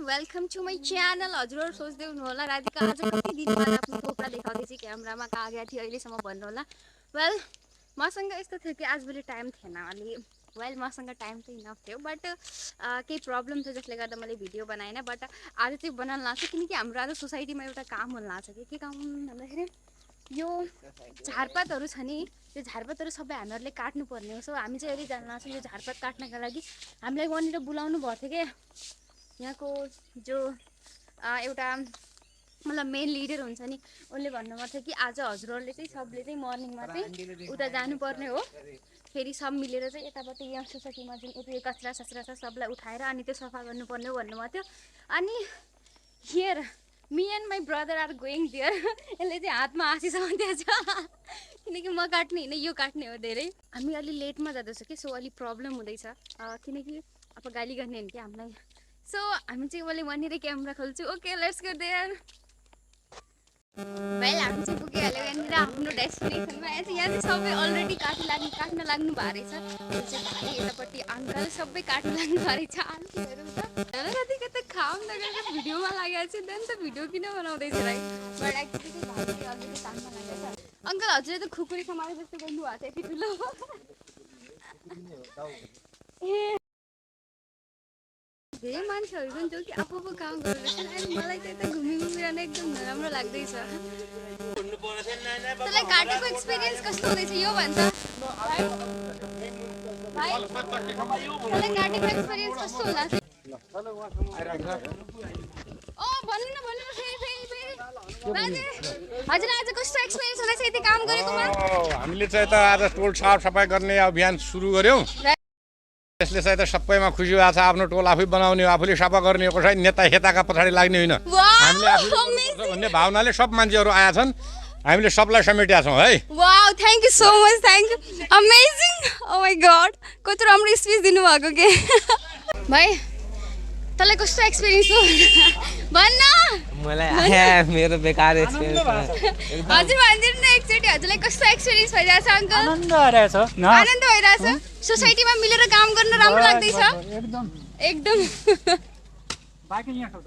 Welcome to my channel. हजुरहरू सोच्दै हुनुहोला राधिका आज कति दिन बाद आफ्नो थोप्रा देखाउँदैछ क्यामेरामा, कहाँ गएको थियो अहिलेसम्म भन्नुहोला। वेल मसँग यस्तो थियो कि आजभोलि टाइम थिएन अलि। वेल मसँग टाइम त इनफ थियो बट केही प्रब्लम थियो जसले गर्दा मैले भिडियो बनाएन। बट आज चाहिँ बनाउन लाग्छ किनकि हाम्रो आज सोसाइटीमा एउटा काम हुन लाग्छ कि के काम भन्दाखेरि यो झारपातहरू छ नि, त्यो झारपातहरू सबै हामीहरूले काट्नुपर्ने हो। सो हामी चाहिँ अहिले जान लाग्छौँ यो झारपात काट्नका लागि। हामीलाई वहाँनिर बोलाउनु भएको थियो कि यहाँको जो एउटा मतलब मेन लिडर हुन्छ नि, उनले भन्नुभएको थियो कि आज हजुरहरूले चाहिँ सबले चाहिँ मर्निङमा चाहिँ उता जानुपर्ने हो, फेरि सब मिलेर चाहिँ यताबाट यहाँ सोसाइटीमा जुन उयो कचरा सचरा छ सबलाई उठाएर अनि त्यो सफा गर्नुपर्ने हो भन्नुभएको थियो। अनि here me and my brother are going there. यसले चाहिँ हातमा हाँसीसम्म दिएको छ किनकि म काट्ने होइन यो काट्ने हो। धेरै हामी अलि लेटमा जाँदैछौँ कि, सो अलिक प्रब्लम हुँदैछ किनकि अब गाली गर्ने होइन कि हामीलाई। सो हामी चाहिँ मैले वहाँनिर क्यामेरा खोल्छु। Okay let's go there. Well हामी चाहिँ पुगिहाल्यो यहाँनिर आफ्नो डेस्टिनेसनमा। यहाँ चाहिँ सबै अलरेडी काट्न लाग्नु भएको रहेछ। यतापट्टि अङ्कल सबै काट्न लाग्नु भएको रहेछ। आलुहरू त कतिको त खाऊँ नगरेर भिडियोमा लागेको छ, देन त भिडियो किन बनाउँदैछ है। बट एक्चुली चाहिँ भाइले अलरेडी काट्न लागेको छ। अङ्कल हजुरले त खुकुरी समारे जस्तो गर्नुभएको छ यति ठुलो। धेरै मान्छेहरू पनि जो कि आफू काम गरिरहेछन्। अनि मलाई चाहिँ यता घुमिरहन एकदम नराम्रो लाग्दैछ। तँलाई काटेको एक्सपिरियन्स कस्तो हुँदैछ यो भन्छ? तँलाई काटेको एक्सपिरियन्स कस्तो होला? भन्नु फेरि बाजे हजुर आज कस्तो एक्सपिरियन्स हुँदैछ यति काम गरेकोमा? हामीले चाहिँ त आज टोल साफ सफाई गर्ने अभियान सुरु गर्यौँ। यसले चाहिँ त सबैमा खुसी भएको छ। आफ्नो टोल आफै बनाउने हो, आफूले सफा गर्ने हो, कसै नेता हेताका पछाडि लाग्ने होइन। हामीले आफूले भन्ने भावनाले सब मान्छेहरू आएका छन्, हामीले सबलाई समेटेका छौँ है। Wow thank you so much, thank you, amazing. Oh my god कस्तो राम्रो स्पिच दिनुभएको के भाइ। तँलाई कस्तो एक्सपिरियन्स हो भन्न? मलाई मेरो बेकार एक्सपिरियन्स हजुर भनिदिनु न एकचोटि, हजुरलाई कस्तो एक्सपिरियन्स भइरहेछ अङ्कल? आनन्द भइरहेछ। आनन्द भइरहेछ। सोसाइटीमा मिलेर काम गर्न राम्रो लाग्दैछ एकदम एकदम। बाँकी यहाँ छ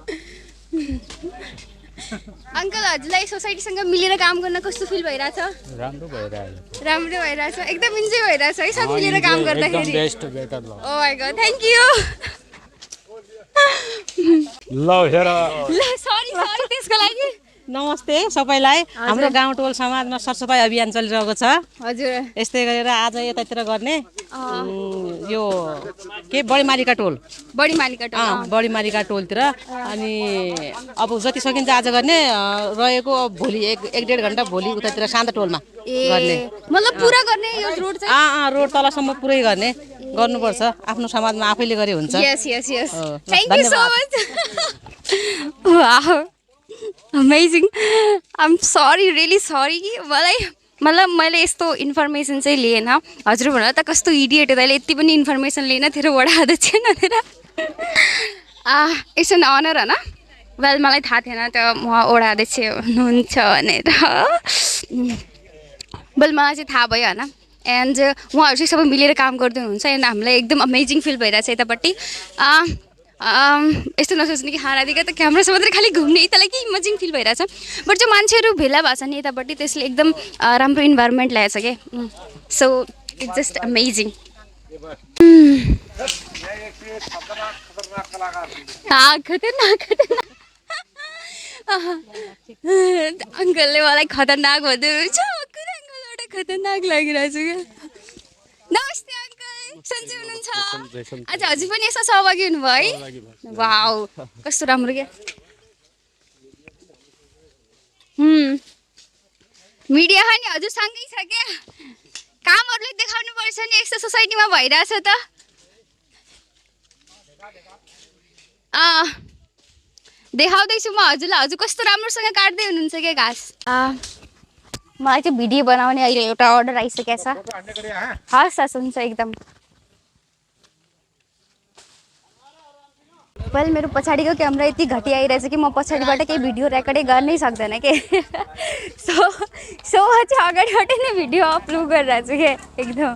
अङ्कल हजुरलाई सोसाइटीसँग मिलेर काम गर्न कस्तो फिल भइरहेछ? राम्रो भइरहेछ, राम्रो भइरहेछ, एकदम इन्जोय भइरहेछ है सब मिलेर काम गर्दाखेरि। बेस्ट बेटर ल। ओ माई गॉड थ्याङ्क यू। ल हेर सरी त्यसको लागि। नमस्ते सबैलाई। हाम्रो गाउँ टोल समाजमा सरसफाइ अभियान चलिरहेको छ। हजुर यस्तै गरेर आज यतातिर गर्ने यो के बढीमालिका टोल बढीमालिका टोलतिर। अनि अब जति सकिन्छ आज गर्ने रहेको भोलि एक डेढ घन्टा भोलि उतातिर शान्त टोलमा गर्ने। मतलब पुरा गर्ने यो रोड चाहिँ? रोड तलसम्म पुरै गर्ने गर्नुपर्छ। आफ्नो समाजमा आफैले गरे हुन्छ। Yes yes yes thank you so much. Wow amazing. I am sorry, really sorry कि मतलब मैले यस्तो इन्फर्मेसन चाहिँ लिएन। हजुर भन्नु त कस्तो इडिएट हो, तैँले यति पनि इन्फर्मेसन लिएन तेरो वडा अध्यक्ष भनेर। इट्स एन अनर होइन। वेल मलाई थाहा थिएन त्यो उहाँ वडा अध्यक्ष हुनुहुन्छ भनेर। वेल मलाई चाहिँ थाहा भयो होइन। एन्ड उहाँहरू चाहिँ सबै मिलेर काम गर्दै हुनुहुन्छ। एन्ड हामीलाई एकदम अमेजिङ फिल भइरहेछ यतापट्टि। यस्तो नसोच्ने कि राधिका त क्यामेरासँग मात्रै खालि घुम्ने, त्यसलाई के इमेजिङ फिल भइरहेछ। बट जो मान्छेहरू भेला भएको छ नि यतापट्टि त्यसले एकदम राम्रो इन्भाइरोमेन्ट ल्याएछ क्या। So it's just amazing. खतरनाक अङ्कलले मलाई खतरनाक भन्दै हुन्छ। अङ्कलबाट खतरनाक लागिरहेछ क्या। नमस्ते अङ्कल, सन्चै हुनुहुन्छ? आज हजुर पनि यसमा सहभागी हुनुभयो है? वाउ कस्तो राम्रो क्या। मिडिया नि हजुरसँगै छ क्या। कामहरूले देखाउनु पर्छ नि, यस्तो सोसाइटीमा भइरहेछ त। देखाउँदैछु म हजुरलाई। हजुर कस्तो राम्रोसँग काट्दै हुनुहुन्छ क्या घाँस। मलाई चाहिँ भिडियो बनाउने अहिले एउटा अर्डर आइसकेको छ। हस् हस् हुन्छ एकदम। वेल मेरो पछाडिको क्यामेरा यति घटिया आइरहेछ कि म पछाडिबाट केही भिडियो रेकर्डै गर्नै सक्दैन के। सो चाहिँ अगाडिबाट नै भिडियो अपलोड गरिरहेको छु क्या एकदम।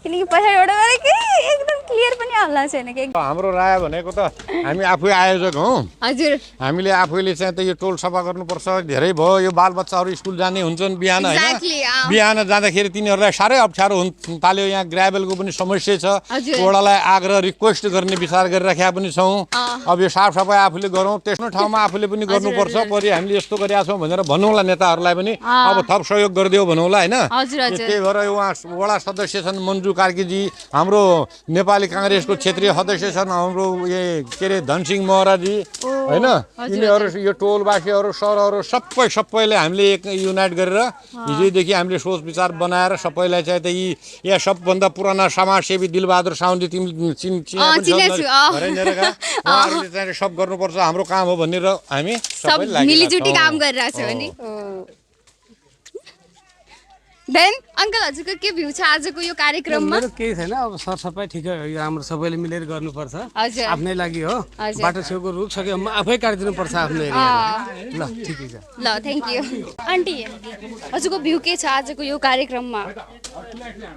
किनकि पछाडिबाट मलाई केही एकदम क्लियर पनि हल्ला छैन कि हाम्रो राय भनेको त हामी आफै आयोजक हौ हजुर हामीले आफैले चाहिँ त यो टोल सफा गर्नुपर्छ धेरै भयो यो बालबच्चाहरू स्कुल जाने हुन्छन् बिहान होइन Exactly, बिहान जाँदाखेरि तिनीहरूलाई साह्रै अप्ठ्यारो थाल्यो यहाँ ग्राभेलको पनि समस्या छ हजुर। वडालाई आग्रह रिक्वेस्ट गर्ने विचार गरिराखेका पनि छौँ अब यो साफसफाइ आफूले गरौँ त्यस्तो ठाउँमा आफूले पनि गर्नुपर्छ परि हामीले यस्तो गरिरहेका छौँ भनेर भनौँला नेताहरूलाई पनि अब थप सहयोग गरिदियो भनौँला होइन हजुर हजुर त्यही भएर उहाँ वडा सदस्य छन् मन्जु कार्कीजी हाम्रो नेपाली काङ्ग्रेसको क्षेत्रीय सदस्य छन् हाम्रो के अरे धनसिंह महराजी होइन यिनीहरू यो टोलवासीहरू सरहरू सबैले हामीले एक युनाइट गरेर हिजोदेखि हामीले सोच विचार बनाएर सबैलाई चाहिँ त यी यहाँ सबभन्दा पुराना समाजसेवी दिलबहादुर साउन्जी तिमी उहाँहरूले चाहिँ सब गर्नुपर्छ हाम्रो काम हो भनेर हामी सब मिलिजुटी काम गरिरहेको छ नि देन अङ्कल हजुरको के भ्यू छ आजको यो कार्यक्रममा मेरो केही छैन अब सरसफाइ ठिकै हो यो हाम्रो सबैले मिलेर गर्नुपर्छ हजुर आफ्नै लागि हो हजुर। बाटो छेउको रुख सक्यो आफै काटिदिनुपर्छ आफ्नो एरियामा ल ठिकै छ ल थ्याङ्क यू आन्टी हजुरको भ्यू के छ आजको यो कार्यक्रममा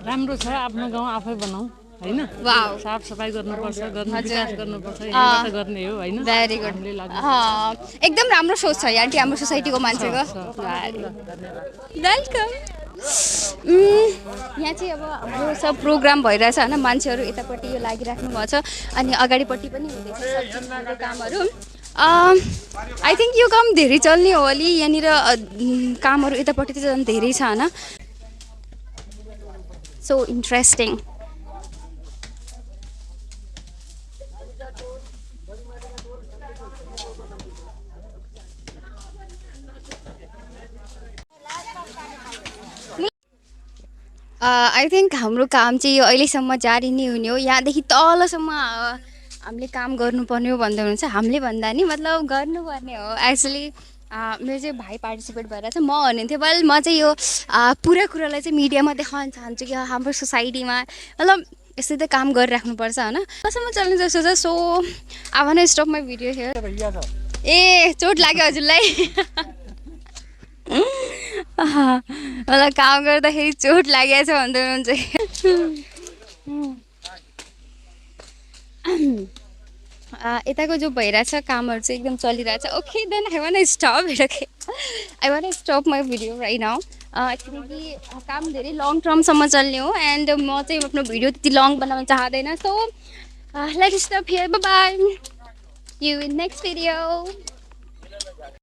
राम्रो छ आफ्नो गाउँ आफै बनाऊ होइन वाउ साफ सफाइ गर्नुपर्छ विकास गर्नुपर्छ यहीँबाट गर्ने हो होइन भेरी गुड एकदम राम्रो सोच छ आन्टी हाम्रो सोसाइटीको मान्छेको वेलकम यहाँ चाहिँ अब हाम्रो सब प्रोग्राम भइरहेछ होइन मान्छेहरू यतापट्टि यो लागिराख्नु भएको छ अनि अगाडिपट्टि पनि हुँदैछ सब कामहरू आई थिङ्क यो काम धेरै चल्ने हो अलि यहाँनिर कामहरू यतापट्टि चाहिँ झन् धेरै छ होइन सो इन्ट्रेस्टिङ आई थिङ्क हाम्रो काम चाहिँ यो अहिलेसम्म जारी नै हुने हो यहाँदेखि तलसम्म हामीले काम गर्नुपर्ने हो भन्दै हुनुहुन्छ हामीले भन्दा नि मतलब गर्नुपर्ने हो एक्चुली मेरो चाहिँ भाइ पार्टिसिपेट भइरहेको छ म भन्नुहुन्थ्यो बल म चाहिँ यो पुरा कुरालाई चाहिँ मिडियामा देखाउन चाहन्छु कि हाम्रो सोसाइटीमा मतलब यस्तै त काम गरिराख्नुपर्छ होइन कसम्म चल्ने जस्तो छ सो अब नै स्टप माई भिडियो हेयर ए चोट लाग्यो हजुरलाई मलाई काम गर्दाखेरि चोट लागेको छ भन्दै हुनुहुन्छ यताको जो भइरहेछ कामहरू चाहिँ एकदम चलिरहेछ okay then I want stop my video right now किनकि काम धेरै लङ टर्मसम्म चल्ने हो एन्ड म चाहिँ आफ्नो भिडियो त्यति लङ बनाउन चाहँदैन so let's stop here by by you in next video